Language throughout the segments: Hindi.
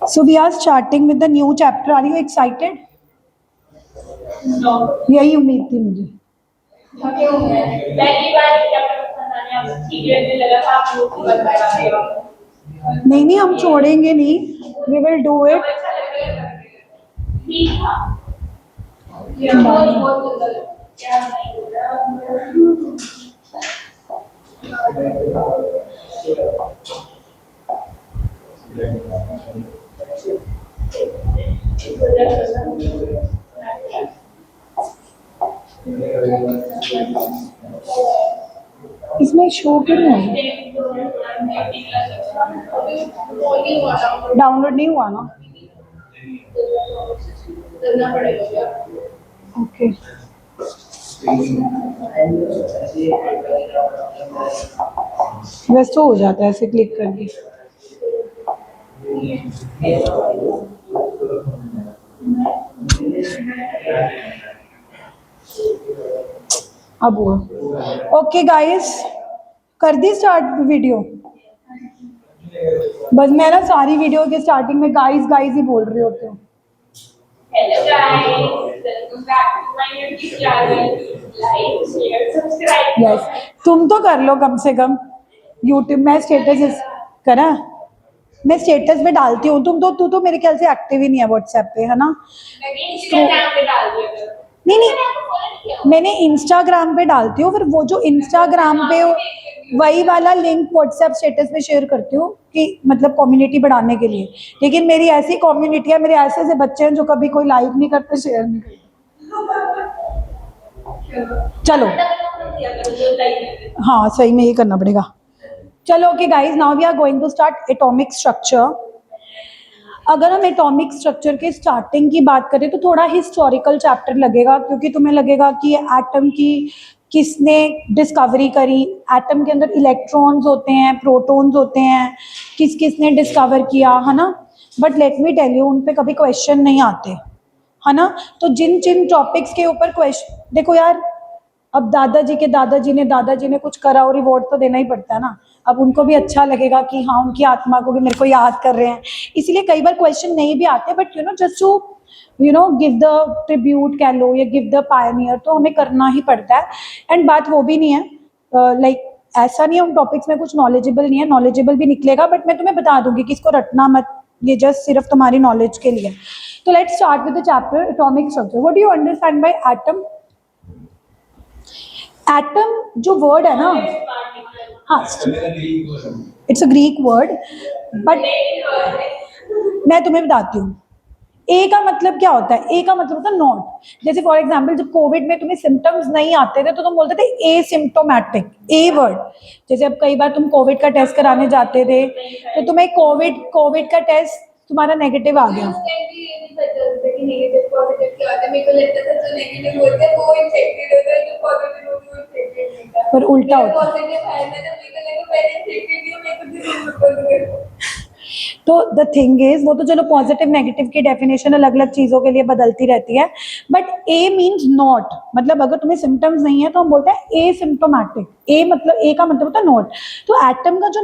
So we are starting with the new chapter. Are you excited? No. यही उम्मीद थी मुझे. थके हुए हैं. पहली बार चैप्टर पढ़ना है, अब ठीक है, मुझे लगा था आप लोग को बताएगा. नहीं नहीं, हम छोड़ेंगे नहीं. We will do it. ठीक था. ये बहुत सुंदर है. क्या नहीं हो रहा. इसमें शो क्यों नहीं है? डाउनलोड नहीं हुआ ना? करना पड़ेगा. ओके. वैसे तो हो जाता है ऐसे क्लिक करके. अब हुआ. ओके गाइस, कर दी स्टार्ट वीडियो. बस मैं ना सारी वीडियो के स्टार्टिंग में गाइस गाइस ही बोल रही होती हूँ. Hello guys, welcome back to my YouTube channel. Like, share, subscribe. Yes, तुम तो कर लो कम से कम. यूट्यूब में स्टेटस करा, मैं स्टेटस में डालती हूँ. तू तो मेरे ख्याल से एक्टिव ही नहीं है व्हाट्सएप पे, है ना? मैंने इंस्टाग्राम पे डाल दिया. नहीं, मैंने इंस्टाग्राम पे डालती हूँ. फिर वो जो इंस्टाग्राम पे वही वाला लिंक व्हाट्सएप स्टेटस में शेयर करती हूँ कि मतलब कम्युनिटी बढ़ाने के लिए. लेकिन मेरी ऐसी कम्युनिटी है, मेरे ऐसे ऐसे बच्चे हैं जो कभी कोई लाइक नहीं करते, शेयर नहीं करते. चलो, हाँ सही में ये करना पड़ेगा. चलो okay guys, now we are going to start atomic structure. अगर हम एटॉमिक स्ट्रक्चर के स्टार्टिंग की बात करें तो थोड़ा हिस्टोरिकल चैप्टर लगेगा, क्योंकि तुम्हें लगेगा कि एटम की किसने डिस्कवरी करी, एटम के अंदर इलेक्ट्रॉन्स होते हैं, प्रोटॉन्स होते हैं, किसने डिस्कवर किया, है ना? But let me tell you, उन पे कभी क्वेश्चन नहीं आते, है ना? तो जिन जिन टॉपिक्स के ऊपर क्वेश्चन, देखो यार, अब दादाजी ने कुछ करा और रिवॉर्ड तो देना ही पड़ता है ना. अब उनको भी अच्छा लगेगा कि हाँ, उनकी आत्मा को भी मेरे को याद कर रहे हैं, इसलिए कई बार क्वेश्चन नहीं भी आते. But just to give the tribute कह लो या गिव द पायनियर, तो हमें करना ही पड़ता है. एंड बात वो भी नहीं है, लाइक ऐसा नहीं है उन टॉपिक्स में कुछ नॉलेजेबल नहीं है, नॉलेजेबल भी निकलेगा. बट मैं तुम्हें बता दूंगी कि इसको रटना मत, ये जस्ट सिर्फ तुम्हारी नॉलेज के लिए. तो let's start with the chapter atomic structure. What do you understand by atom? Atom जो वर्ड है ना, हाँ, it's a Greek word. But मैं तुम्हें बताती हूँ, ए का मतलब क्या होता है? ए का मतलब होता है नॉट. जैसे फॉर एग्जांपल, जब कोविड में तुम्हें सिम्टम्स नहीं आते थे तो तुम बोलते थे एसिम्प्टोमेटिक, ए वर्ड. जैसे अब कई बार तुम कोविड का टेस्ट कराने जाते थे तो तुम्हें कोविड का टेस्ट तुम्हारा नेगेटिव आ गया, पर उल्टा होता है. तो द थिंग इज, वो तो चलो पॉजिटिव नेगेटिव की डेफिनेशन अलग अलग चीजों के लिए बदलती रहती है. बट ए मीन्स नॉट, मतलब अगर तुम्हें सिम्टम्स नहीं है तो हम बोलते हैं एसिम्प्टोमेटिक. ए मतलब, ए का मतलब होता है नॉट. तो एटम का जो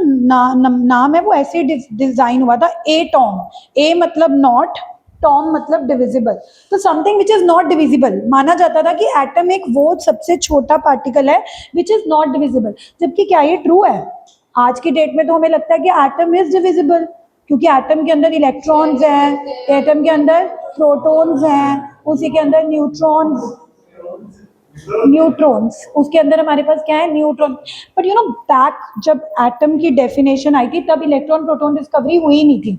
नाम है वो ऐसे डिजाइन हुआ था, एटॉम. ए मतलब नॉट, टॉम मतलब डिविजिबल. तो something which is not divisible, माना जाता था कि एटम एक वो सबसे छोटा पार्टिकल है विच इज नॉट डिविजिबल. जबकि क्या ये ट्रू है? आज की डेट में तो हमें लगता है कि एटम इज डिविजिबल, क्योंकि एटम के अंदर इलेक्ट्रॉन्स हैं, एटम के अंदर प्रोटॉन्स हैं, उसी के अंदर न्यूट्रॉन्स, उसके अंदर हमारे पास क्या है? न्यूट्रॉन. बट बैक जब एटम की डेफिनेशन आई थी तब इलेक्ट्रॉन प्रोटॉन डिस्कवरी हुई नहीं थी.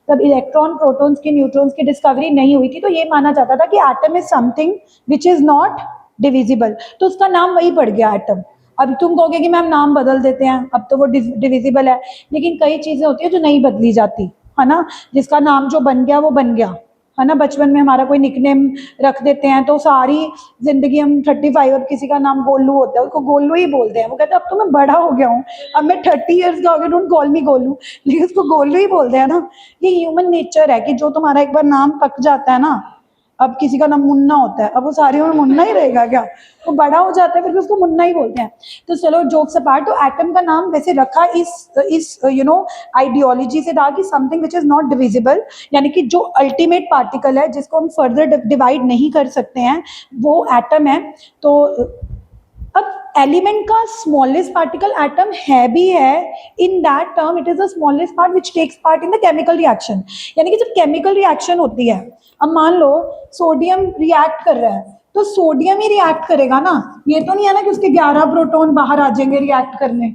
तब इलेक्ट्रॉन प्रोटॉन्स की, न्यूट्रॉन्स की डिस्कवरी नहीं हुई थी. तो ये माना जाता था कि atom is something which is not divisible, तो उसका नाम वही पड़ गया एटम. अब तुम कहोगे कि मैम नाम बदल देते हैं, अब तो वो डिविजिबल है. लेकिन कई चीजें होती है जो नहीं बदली जाती, है ना? जिसका नाम जो बन गया वो बन गया, है ना? बचपन में हमारा कोई निकनेम रख देते हैं तो सारी जिंदगी हम 35, अब किसी का नाम गोलू होता है, उसको गोलू ही बोलते हैं. वो कहते हैं अब तो मैं बड़ा हो गया हूँ, अब मैं 30 ईयर्स का हो गया, डोंट कॉल मी गोलू, लेकिन उसको गोलू ही बोलते हैं ना. ये ह्यूमन नेचर है कि जो तुम्हारा एक बार नाम पक जाता है ना, अब किसी का नाम मुन्ना होता है, अब वो सारे में मुन्ना ही रहेगा क्या? वो बड़ा हो जाता है फिर भी उसको मुन्ना ही बोलते हैं। तो चलो जोक्स अपार्ट, तो एटम का नाम वैसे रखा इस आइडियोलॉजी से था कि something which is not divisible, यानी कि जो अल्टीमेट पार्टिकल है जिसको हम फर्दर डिवाइड नहीं कर सकते हैं, वो एटम है। तो अब एलिमेंट का स्मॉलेस्ट पार्टिकल एटम है भी है, in that term it is the smallest part which takes part in the chemical reaction. यानी कि जब केमिकल रिएक्शन होती है, अब मान लो सोडियम रिएक्ट कर रहा है, तो सोडियम ही रिएक्ट करेगा ना, ये तो नहीं है ना कि उसके 11 प्रोटॉन बाहर आ जाएंगे रिएक्ट करने,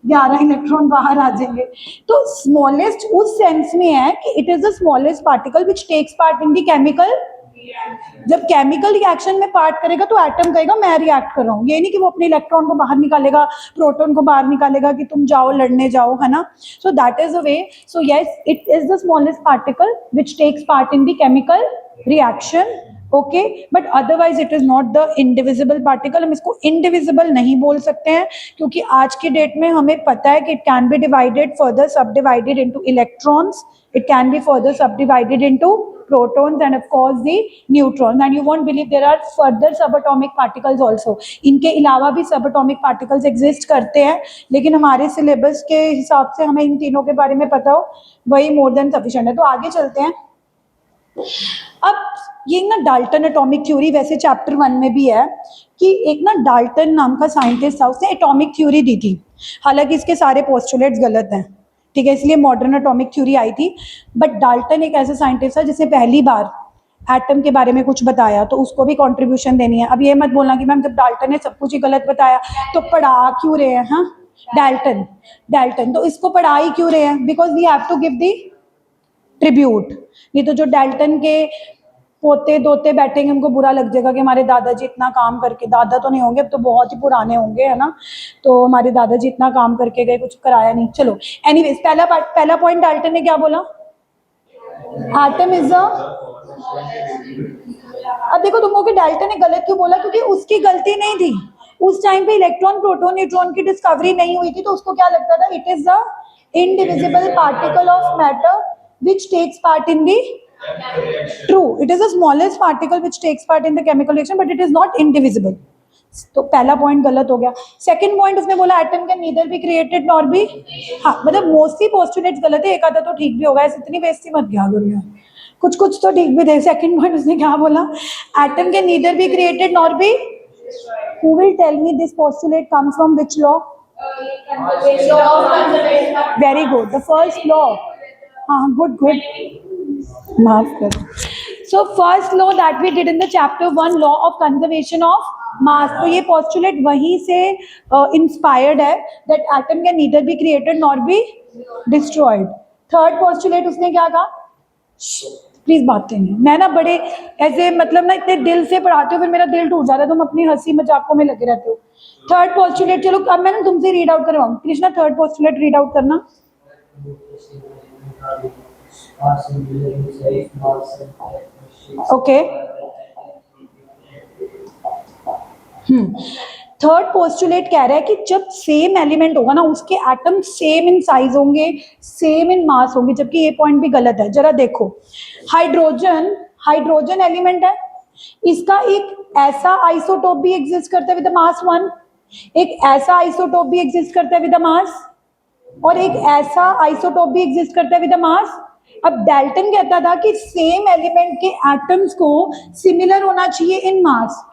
11 इलेक्ट्रॉन बाहर आ जाएंगे। तो स्मॉलेस्ट उस सेंस में है कि it is the smallest particle which takes part in the chemical. जब केमिकल रिएक्शन में पार्ट करेगा तो एटम कहेगा मैं रिएक्ट कर रहा हूँ, ये नहीं कि वो अपने इलेक्ट्रॉन को बाहर निकालेगा, प्रोटॉन को बाहर निकालेगा कि तुम जाओ लड़ने जाओ, है ना। So that is a way. So yes, it is the smallest particle which takes part in the chemical reaction, okay, but otherwise it is not the indivisible particle. हम इसको इंडिविजिबल नहीं बोल सकते हैं क्योंकि आज की डेट में हमें पता है कि it can be divided further subdivided into electrons, it can be further subdivided into protons and of course the neutrons, and you won't believe there are further subatomic particles also। इनके अलावा भी subatomic particles exist करते हैं, लेकिन हमारे सिलेबस के हिसाब से हमें इन तीनों के बारे में पता हो वही more than sufficient है। तो आगे चलते हैं। अब ये ना डाल्टन एटॉमिक थ्योरी वैसे चैप्टर 1 में भी है कि एक ना डाल्टन नाम का साइंटिस्ट था, उसने एटॉमिक थ्योरी दी थी, हालांकि इसके सारे पोस्टुलेट्स गलत हैं, ठीक है, इसलिए मॉडर्न एटॉमिक थ्योरी आई थी। बट डाल्टन एक ऐसा साइंटिस्ट था जिसने पहली बार एटम के बारे में कुछ बताया, तो उसको भी कंट्रीब्यूशन देनी है। अब ये मत बोलना कि मैम जब डाल्टन ने सब कुछ ही गलत बताया तो पढ़ा क्यों रहे हैं। हाँ, डाल्टन तो इसको पढ़ा ही क्यों रहे हैं, because we have to give the tribute. नहीं तो जो डाल्टन के पोते दोते बैठेंगे उनको बुरा लग जाएगा कि हमारे दादाजी इतना काम करके, दादा तो नहीं होंगे अब तो बहुत ही पुराने होंगे, है ना, तो हमारे दादाजी इतना काम करके गए, कुछ कराया नहीं। चलो एनीवेज, पहला पॉइंट डाल्टन ने क्या बोला, एटम इज अ। अब देखो तुमको कि डाल्टन ने गलत क्यों बोला, क्योंकि उसकी गलती नहीं थी, उस टाइम पे इलेक्ट्रॉन प्रोटॉन न्यूट्रॉन की डिस्कवरी नहीं हुई थी, तो उसको क्या लगता था, it is the indivisible particle of matter which takes part in the true, it is the smallest particle which takes part in the chemical reaction but it is not indivisible। तो पहला पॉइंट गलत हो गया। सेकंड पॉइंट उसने बोला atom can neither be created nor B, हाँ मतलब मोस्टली पोस्टुलेट्स गलत है, एक आधा तो ठीक भी होगा, ऐसे इतनी बेइज्जती मत किया करो यार, कुछ कुछ तो ठीक भी थे। सेकंड पॉइंट उसने क्या बोला, atom can neither be created nor be, who will tell me this postulate come from which law? Very good, the first law. हाँ गुड, माफ कर। So first law that we did in the chapter 1, law of conservation of mass, तो ये पोस्टुलेट वहीं से इंस्पायर्ड है, that atom can neither be created nor be destroyed. Third postulate उसने क्या कहा, प्लीज बातें नहीं, मैं ना बड़े ऐसे मतलब ना इतने दिल से पढ़ाते हो फिर मेरा दिल टूट जाता है, तुम अपनी हंसी मजाकों में लगे रहते हो। थर्ड पोस्टुलेट, चलो अब मैं ना तुमसे रीड आउट करवाऊँ, Krishna third postulate read out करना। ओके, थर्ड पोस्टुलेट कह रहा है कि जब सेम एलिमेंट होगा ना, उसके एटम सेम इन साइज होंगे, सेम इन मास होंगे, जबकि ये पॉइंट भी गलत है। जरा देखो, हाइड्रोजन एलिमेंट है, इसका एक ऐसा आइसोटोप भी एग्जिस्ट करता है विद मास 1, एक ऐसा आइसोटोप भी एग्जिस्ट करता है विद मास, और एक ऐसा आइसोटोप भी एग्जिस्ट करता है विद मास। अब डाल्टन कहता था कि सेम एलिमेंट के एटम्स को सिमिलर होना चाहिए इन मास,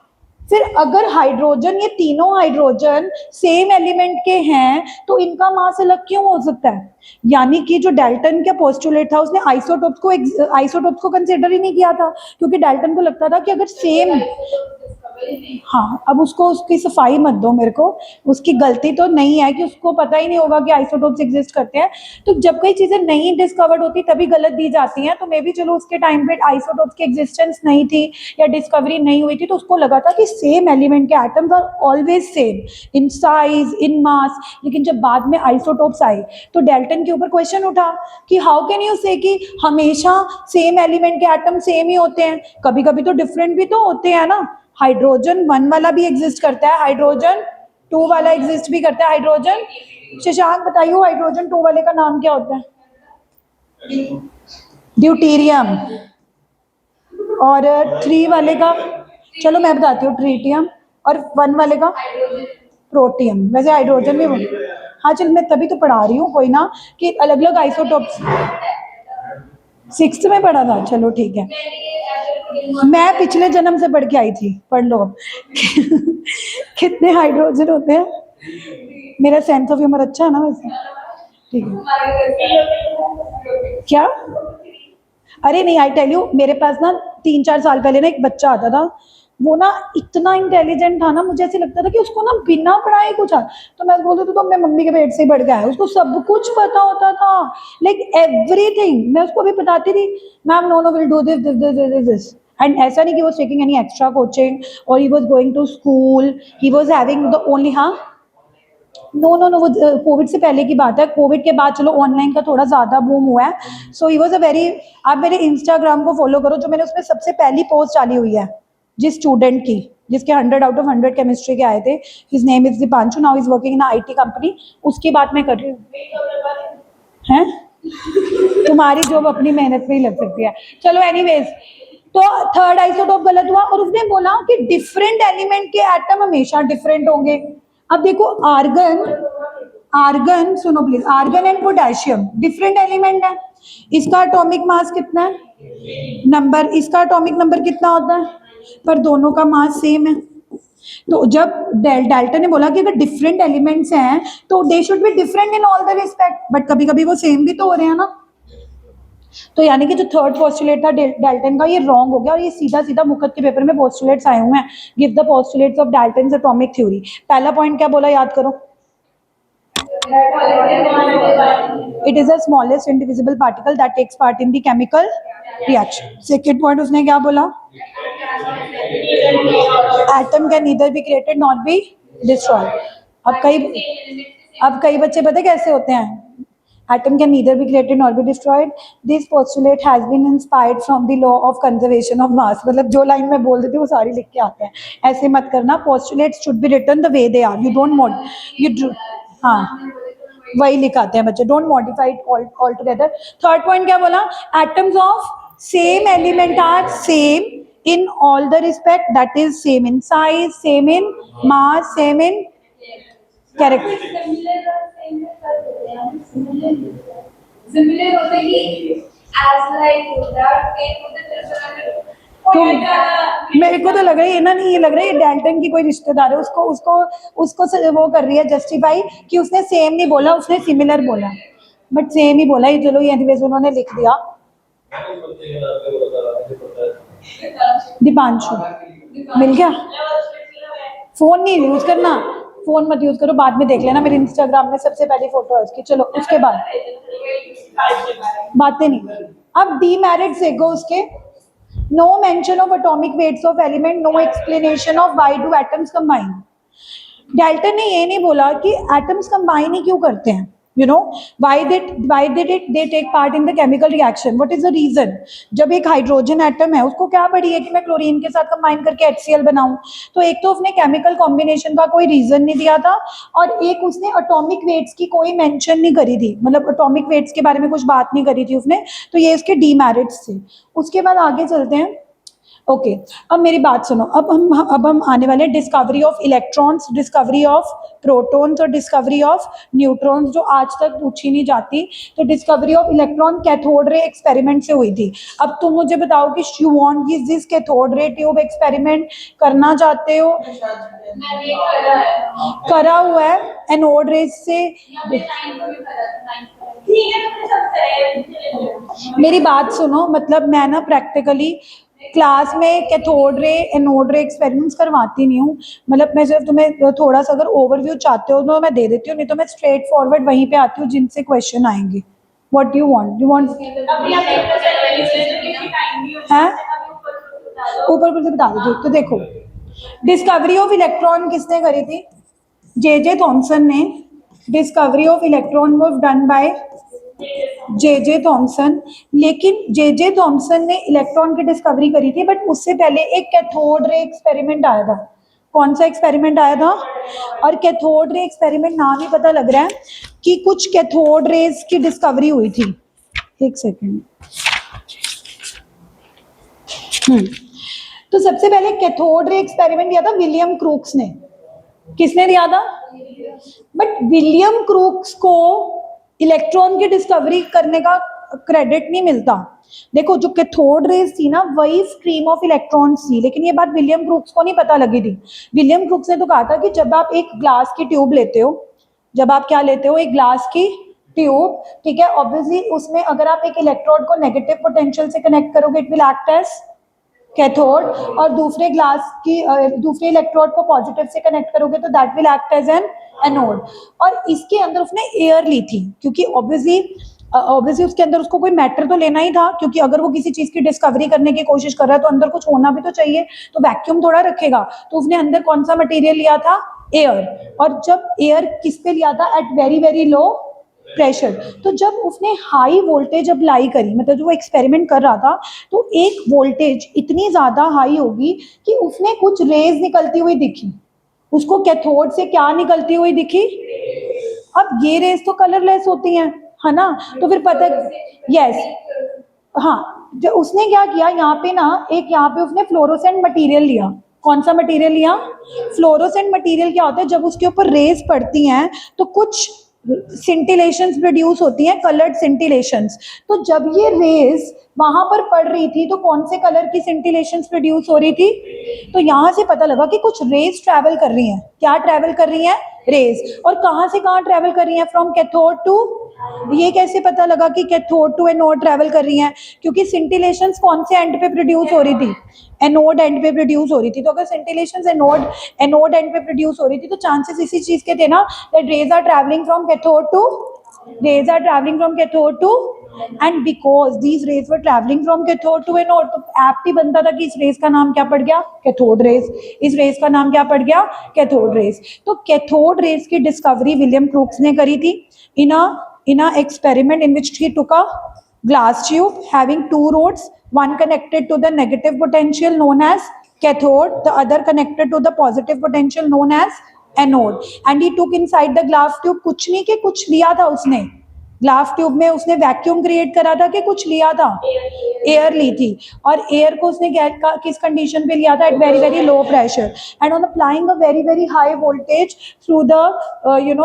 फिर अगर हाइड्रोजन, ये तीनों हाइड्रोजन सेम एलिमेंट के हैं तो इनका मास अलग क्यों हो सकता है? यानी कि जो डाल्टन का पोस्टुलेट था उसने आइसोटोप्स को कंसिडर ही नहीं किया था, क्योंकि डाल्टन को लगता था कि अगर सेम, हाँ अब उसको उसकी सफाई मत दो मेरे को, उसकी गलती तो नहीं है कि उसको पता ही नहीं होगा कि आइसोटोप्स एग्जिस्ट करते हैं। तो जब कई चीजें नहीं डिस्कवर्ड होती तभी गलत दी जाती हैं, तो मे बी चलो उसके टाइम पे आइसोटोप्स की एग्जिस्टेंस नहीं थी या डिस्कवरी नहीं हुई थी, तो उसको लगा था कि सेम एलिमेंट के atoms are always same in size, in mass. लेकिन जब बाद में आइसोटोप्स आए तो डाल्टन के ऊपर क्वेश्चन उठा कि हाउ कैन यू से कि हमेशा सेम एलिमेंट के एटम सेम ही होते हैं, कभी कभी तो डिफरेंट भी तो होते हैं ना। हाइड्रोजन 1 वाला भी एग्जिस्ट करता है, हाइड्रोजन 2 वाला एग्जिस्ट भी करता है, हाइड्रोजन, शशांक बताइए हाइड्रोजन 2 वाले का नाम क्या होता है? ड्यूटेरियम। और 3 वाले का, चलो मैं बताती हूँ, ट्रीटियम। और 1 वाले का प्रोटियम। वैसे हाइड्रोजन भी, हाँ चल मैं तभी तो पढ़ा रही हूँ, कोई ना, कि अलग अलग आइसोटोप्स। 6th में पढ़ा था, चलो ठीक है। मैं पिछले जन्म से पढ़ के आई थी, पढ़ लो अब। कितने हाइड्रोजन होते हैं? मेरा सेंस ऑफ ह्यूमर अच्छा है ना वैसे, ठीक है। क्या? अरे नहीं, आई टेल यू, मेरे पास ना 3-4 साल पहले ना एक बच्चा आता था, वो ना इतना इंटेलिजेंट था ना, मुझे ऐसे लगता था कि उसको ना बिना पढ़ाए कुछ आ, तो मैं बोलती थी तो अपने मम्मी के पेट से ही बढ़ गया है, उसको सब कुछ पता होता था, लाइक एवरीथिंग। मैं उसको भी बताती थी, ma'am no no will do this this this this this. And ऐसा नहीं कि वो टेकिंग एनी एक्स्ट्रा कोचिंग और he was going to school, he was having the only, हाँ नो नो नो, वो कोविड से पहले की बात है। कोविड के बाद चलो ऑनलाइन का थोड़ा ज्यादा बूम हुआ है। सो ही वाज अ वेरी, आप मेरे इंस्टाग्राम को फॉलो करो, जो मैंने उसमें सबसे पहली पोस्ट डाली हुई है जिस स्टूडेंट की, जिसके 100 आउट ऑफ 100 केमिस्ट्री के आए थे, his name is Deepanshu, now is working in IT company, उसकी बात मैं कर रही हूँ। हैं? तुम्हारी जॉब अपनी मेहनत पे ही लग सकती है। चलो एनीवेज, तो थर्ड आइसोटोप गलत हुआ, और उसने बोला कि डिफरेंट एलिमेंट के एटम हमेशा डिफरेंट होंगे। अब देखो, आर्गन, आर्गन सुनो please, argon and potassium different element है। इसका एटॉमिक मास कितना है? नंबर, इसका एटॉमिक नंबर कितना होता है? पर दोनों का मास सेम है। तो जब डाल्टन ने बोला कि अगर डिफरेंट एलिमेंट्स हैं तो they should be different in all the respect, but कभी कभी वो सेम भी तो हो रहे हैं ना। तो यानी कि जो थर्ड पोस्टुलेट था डाल्टन का, ये रॉन्ग हो गया, और ये सीधा सीधा मुकद के पेपर में पोस्टुलेट्स आए हुए हैं, give the postulates of Dalton's atomic theory. पहला पॉइंट क्या बोला, याद करो? It is the smallest indivisible particle that takes part in the chemical reaction. Second point उसने क्या बोला? Atom can neither be created not be destroyed. अब कई बच्चे पता कैसे होते हैं? Atom can neither be created nor be destroyed. This postulate has been inspired from the law of conservation of mass. मतलब जो लाइन में बोल देती हूँ वो सारी लिख के आते हैं, ऐसे मत करना। Postulates should be written the way they are. You don't mod, you do, हाँ वही लिखाते हैं बच्चे, don't modify it all together. Third point क्या बोला? Atoms of same element are same in all the respect, that is same in size, same in mass, same in character. Similar होते ही एज लाइक होता है, सेम होते तो मेरे को तो लग रहा है ये ना, नहीं ये लग रहा है ये डाल्टन की कोई रिश्तेदार है, उसको उसको उसको वो कर रही है जस्टिफाई कि उसने सेम नहीं बोला, उसने सिमिलर बोला, बट सेम ही बोला ही। चलो ये एनीवेज उन्होंने लिख दिया। दीपांशु मिल गया। फोन नहीं यूज करना, फोन मत यूज करो, बाद में देख लेना, मेरे इंस्टाग्राम में सबसे पहली फोटो है उसकी। चलो उसके बाद बातें नहीं। अब डीमेरिट्स देखो उसके, no mention of atomic weights of element, no explanation of why do atoms combine. Dalton ने ये नहीं बोला कि एटम्स कंबाइन ही क्यों करते हैं, you know, why did they take part in the chemical reaction, what is the reason? जब एक हाइड्रोजन एटम है उसको क्या पड़ी है कि मैं क्लोरीन के साथ कंबाइन करके HCl बनाऊं? तो एक तो उसने केमिकल कॉम्बिनेशन का कोई रीजन नहीं दिया था, और एक उसने एटॉमिक वेट्स की कोई मेंशन नहीं करी थी, मतलब एटॉमिक वेट्स के बारे में कुछ बात नहीं करी थी उसने, तो ये इसके डीमेरिट्स थे। उसके बाद आगे चलते हैं। ओके अब मेरी बात सुनो, अब हम आने वाले discovery of electrons, discovery of protons और डिस्कवरी ऑफ न्यूट्रॉन्स, जो आज तक पूछी नहीं जाती। तो discovery of electron cathode ray experiment से हुई थी। अब तुम मुझे बताओ कि you want this cathode ray tube experiment करना चाहते हो? करा हुआ है एनोड रे से। मेरी बात सुनो, मतलब मैं ना प्रैक्टिकली क्लास में कैथोड रे एनोड रे एक्सपेरिमेंट्स करवाती नहीं हूँ, मतलब मैं सिर्फ तुम्हें थोड़ा सा अगर ओवरव्यू चाहते हो तो मैं दे देती हूँ, नहीं तो मैं स्ट्रेट फॉरवर्ड वहीं पे आती हूँ जिनसे क्वेश्चन आएंगे। What you want? You want हैं? ऊपर से बता दीजिए। तो देखो, डिस्कवरी ऑफ इलेक्ट्रॉन किसने करी थी? जे थॉमसन ने। Discovery of electron was done by J Thomson. लेकिन जे थॉमसन ने इलेक्ट्रॉन की डिस्कवरी करी थी, बट उससे पहले एक कैथोड रे एक्सपेरिमेंट आया था। कौन सा एक्सपेरिमेंट आया था? और कैथोड रे एक्सपेरिमेंट नाम ही पता लग रहा है कि कुछ कैथोड रेज की डिस्कवरी हुई थी। एक सेकेंड, तो सबसे पहले कैथोड रे एक्सपेरिमेंट दिया था विलियम क्रूक्स ने। किसने दिया था? बट विलियम क्रूक्स को इलेक्ट्रॉन की डिस्कवरी करने का क्रेडिट नहीं मिलता। देखो जो कैथोड रेज थी ना वही स्ट्रीम ऑफ इलेक्ट्रॉन्स थी, लेकिन ये बात विलियम क्रूक्स को नहीं पता लगी थी। विलियम क्रूक्स ने तो कहा था कि जब आप एक ग्लास की ट्यूब लेते हो, जब आप क्या लेते हो, एक ग्लास की ट्यूब, ठीक है, ऑब्वियसली उसमें अगर आप एक इलेक्ट्रोड को नेगेटिव पोटेंशियल से कनेक्ट करोगे it will act as cathode, और दूसरे इलेक्ट्रोड को पॉजिटिव से कनेक्ट करोगे तो that will act as an anode. और इसके अंदर उसने एयर ली थी, क्योंकि ऑब्वियसली उसके अंदर उसको कोई मैटर तो लेना ही था, क्योंकि अगर वो किसी चीज की डिस्कवरी करने की कोशिश कर रहा है तो अंदर कुछ होना भी तो चाहिए, तो वैक्यूम थोड़ा रखेगा। तो उसने अंदर कौन सा मटेरियल लिया था? एयर। और जब एयर किस पे लिया था? At very very low pressure. तो जब उसने हाई वोल्टेज अप्लाई करी, मतलब जो वो एक्सपेरिमेंट कर रहा था, तो एक वोल्टेज इतनी ज्यादा हाई होगी कि उसने कुछ रेज निकलती हुई दिखी। उसको कैथोड से क्या निकलती हुई दिखी? अब ये रेज तो कलरलेस होती हैं, है ना, तो फिर पता, यस, हाँ, जो उसने क्या किया यहाँ पे उसने फ्लोरोसेंट मटेरियल लिया। कौन सा मटेरियल लिया? फ्लोरोसेंट मटेरियल क्या होता है? जब उसके ऊपर रेज पड़ती हैं तो कुछ सिंटिलेशंस प्रोड्यूस होती हैं, कलर्ड सिंटिलेशंस। तो जब ये रेज वहां पर पड़ रही थी तो कौन से कलर की सिंटिलेशंस प्रोड्यूस हो रही थी? तो यहां से पता लगा कि कुछ रेज ट्रैवल कर रही हैं। क्या ट्रैवल कर रही हैं? रेज। और कहां से कहां ट्रैवल कर रही हैं? फ्रॉम कैथोड टू, ये कैसे पता लगा कि कैथोड टू एनोड ट्रैवल कर रही हैं? क्योंकि सिंटिलेशंस कौन से एंड पे प्रोड्यूस हो रही थी? एनोड एंड पे प्रोड्यूस हो रही थी। तो अगर सिंटिलेशंस एनोड एंड पे प्रोड्यूस हो रही थी तो चांसेस इसी चीज के थे ना, that rays are travelling from cathode to, rays are traveling from cathode to, and because these rays were traveling from cathode to anode, तो एप्ट ही बनता था कि इस रेस का नाम क्या पड़ गया? Cathode rays. इस रेस का नाम क्या पड़ गया? Cathode rays. तो कैथोड रेस की डिस्कवरी विलियम क्रूक्स ने करी थी in a experiment in which he took a glass tube having two rods, one connected to the negative potential known as cathode, the other connected to the positive potential known as anode, and he took inside the glass tube, कुछ नहीं कि कुछ लिया था उसने ग्लास ट्यूब में, उसने वैक्यूम क्रिएट करा था कि कुछ लिया था? एयर ली थी। और एयर को उसने किस कंडीशन पे लिया था? At very very low pressure, and on applying a very very high voltage through the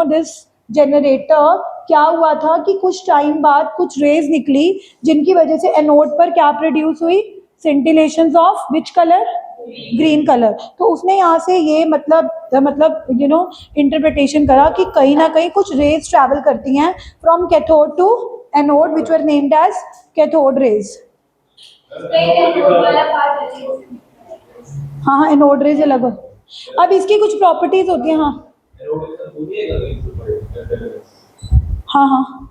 this generator, क्या हुआ था कि कुछ टाइम बाद कुछ रेज निकली जिनकी वजह से एनोड पर क्या प्रोड्यूस हुई? Scintillations of which colour? Green colour. तो उसने यहाँ से ये मतलब इंटरप्रिटेशन करा कि कहीं ना कहीं कुछ रेज ट्रैवल करती हैं from cathode to anode which were named as cathode rays. हाँ, एनोड रेज अलग हो। अब इसकी कुछ प्रॉपर्टीज होती हैं। हाँ,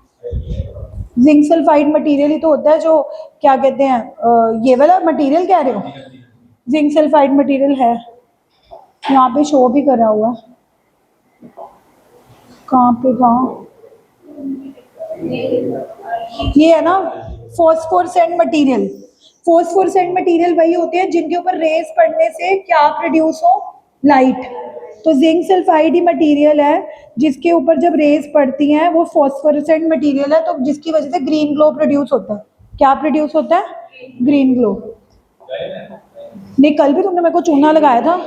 जिंक सल्फाइड मटेरियल ही तो होता है, जो क्या कहते हैं, ये वाला मटेरियल कह रहे हो? जिंक सल्फाइड मटेरियल है, यहाँ पे शो भी करा हुआ है। कहाँ? ये है ना फॉस्फोरेसेंट मटेरियल। फॉस्फोरेसेंट मटेरियल वही होते हैं जिनके ऊपर रेस पड़ने से क्या प्रोड्यूस हो? लाइट। तो जिंक सल्फाइड ही मटेरियल है जिसके ऊपर जब रेस पड़ती हैं वो फॉस्फोरेसेंट मटेरियल है, तो जिसकी वजह से ग्रीन ग्लो प्रोड्यूस होता है। क्या प्रोड्यूस होता है? Green glow. नहीं, कल भी तुमने मेरे को चूना लगाया था।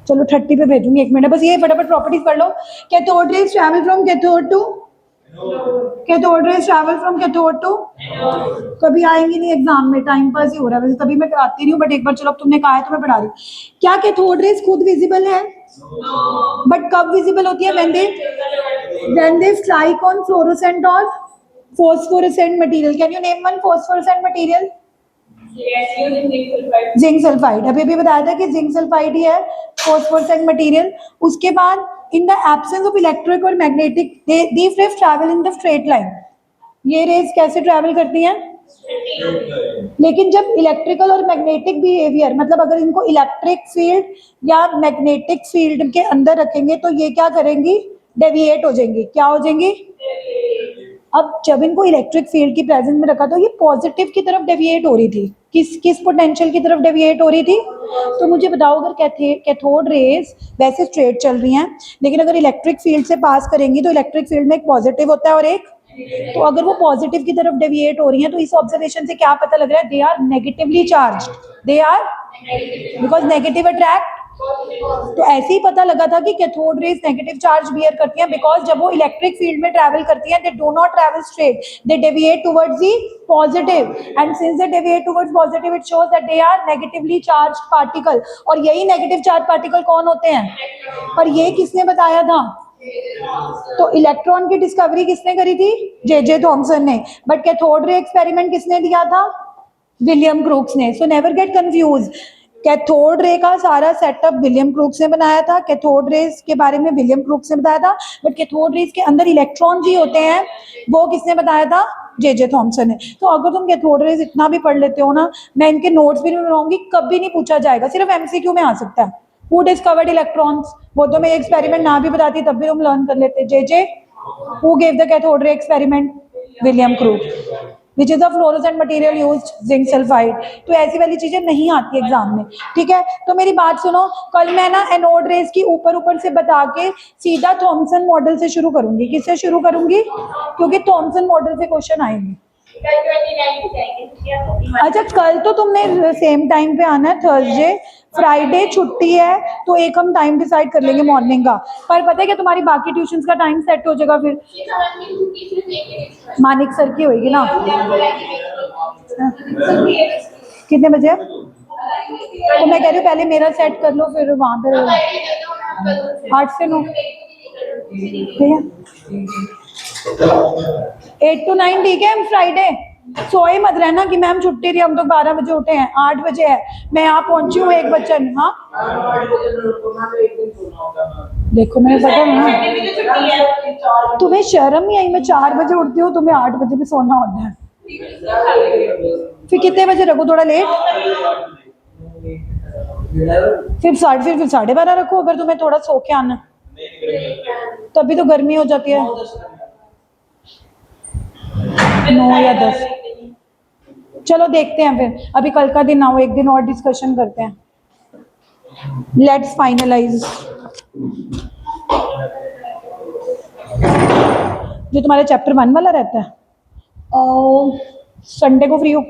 चलो 30 पे भेजूंगी, 1 मिनट, बस ये फटाफट प्रॉपर्टीज पढ़ लो। Cathode rays travel from cathode to, cathode rays travel from cathode to, कभी आएंगी नहीं एग्जाम में, टाइम पास ही हो रहा है वैसे, तभी मैं कराती नहीं हूँ, बट एक बार चलो अब तुमने कहा है तो मैं पढ़ा रही हूँ। क्या कैथोड रेज खुद विजिबल है? बट कब विजिबल होती है? when they strike on fluorescent or phosphorescent material. Can you name one phosphorescent material? Zinc sulphide. अभी भी बताया था कि जिंक सल्फाइड ही है फॉस्फोरेसेंट मटेरियल। उसके बाद in the absence of electric और magnetic these rays travel in the straight line. ये रेज कैसे ट्रैवल करती हैं? लेकिन जब इलेक्ट्रिकल और मैग्नेटिक बिहेवियर, मतलब अगर इनको इलेक्ट्रिक फील्ड या मैग्नेटिक फील्ड के अंदर रखेंगे तो ये क्या करेंगी? डेविएट हो जाएंगी। क्या हो जाएंगी? अब जब इनको इलेक्ट्रिक फील्ड की प्रेजेंस में रखा तो ये पॉजिटिव की तरफ डेविएट हो रही थी। किस पोटेंशियल की तरफ डेविएट हो रही थी? तो मुझे बताओ, अगर कैथोड रेज वैसे स्ट्रेट चल रही हैं लेकिन अगर इलेक्ट्रिक फील्ड से पास करेंगी तो इलेक्ट्रिक फील्ड में एक पॉजिटिव होता है और एक तो अगर वो पॉजिटिव की तरफ डेविएट हो रही हैं तो इस ऑब्जर्वेशन से क्या पता लग रहा है, they are negatively charge, they are, because negative attract. तो ऐसे ही पता लगा था कि cathode rays negative charge bear करती हैं, बिकॉज जब वो इलेक्ट्रिक फील्ड में ट्रैवल करती हैं, they do not travel straight, they deviate towards the positive, and since they deviate towards positive it shows that they are negatively charge particle. और यही नेगेटिव चार्ज पार्टिकल कौन होते हैं, पर ये किसने बताया था, तो इलेक्ट्रॉन की डिस्कवरी किसने करी थी, जे थॉमसन ने, बट कैथोड रे एक्सपेरिमेंट किसने दिया था, विलियम क्रूक्स ने। So never get confuse, cathode ray का सारा सेटअप विलियम क्रूक्स ने बनाया था, कैथोड रेज के बारे में विलियम क्रूक्स ने बताया था, बट कैथोड रेज के अंदर इलेक्ट्रॉन भी होते हैं, वो किसने बताया था, जे थॉमसन ने। तो अगर तुम कैथोड रेज इतना भी पढ़ लेते हो ना, मैं इनके नोट्स भी नहीं बनाऊंगी, कभी नहीं पूछा जाएगा, सिर्फ एमसीक्यू में आ सकता है। हु डिस्कवर्ड इलेक्ट्रॉन्स, वो तो मैं एक्सपेरिमेंट ना भी बताती तब भी तुम लर्न कर लेते। J who gave the cathode ray experiment, William Crookes. Which is a fluorescent material used, zinc sulphide. तो ऐसी वाली चीजें नहीं आती एग्जाम में, ठीक है। तो मेरी बात सुनो, कल मैं ना एनोड रेज की ऊपर ऊपर से बता के सीधा थॉमसन मॉडल से शुरू करूंगी। किससे शुरू करूंगी, क्योंकि थॉमसन मॉडल से क्वेश्चन आएंगे। अच्छा, कल तो तुमने सेम टाइम पे आना है, थर्सडे, फ्राइडे छुट्टी है, तो एक हम टाइम डिसाइड कर लेंगे मॉर्निंग का। पर पता है क्या, तुम्हारी बाकी ट्यूशंस का टाइम सेट हो जाएगा फिर, मानिक सर की होगी ना। कितने बजे, तो मैं कह रही हूँ पहले मेरा सेट कर लो, फिर वहां पे 8 से 9, ठीक है, 8 to 9, ठीक है। फ्राइडे सोए मत रहना कि मैम छुट्टी थी, हम तो 12 बजे उठे हैं, 8 बजे है, मैं यहाँ पहुंची हूँ 1 बच्चन। हाँ देखो, मैंने पता ना, तुम्हें शर्म नहीं आई, मैं 4 बजे उठती हूँ, तुम्हें 8 बजे भी सोना होता है। फिर कितने बजे रखो, थोड़ा लेट, फिर 12:30 रखो, अगर तुम्हें थोड़ा सो के आना, तभी तो गर्मी हो जाती है। 9 या 10, चलो देखते हैं फिर, अभी कल का दिन आओ, एक दिन और डिस्कशन करते हैं, लेट्स फाइनलाइज। जो तुम्हारा चैप्टर 1 वाला रहता है, संडे को फ्री हो,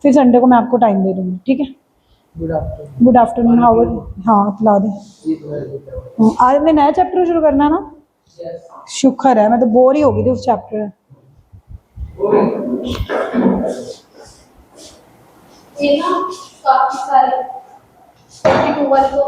फिर संडे को मैं आपको टाइम दे दूंगी, ठीक है। गुड आफ्टरनून, हाउ, हाँ पिला दे। आज मैं नया चैप्टर शुरू करना ना, शुक्र है, मैं तो बोर ही हो गई थी उस चैप्टर। ये ना काफी सारे 42 वाले तो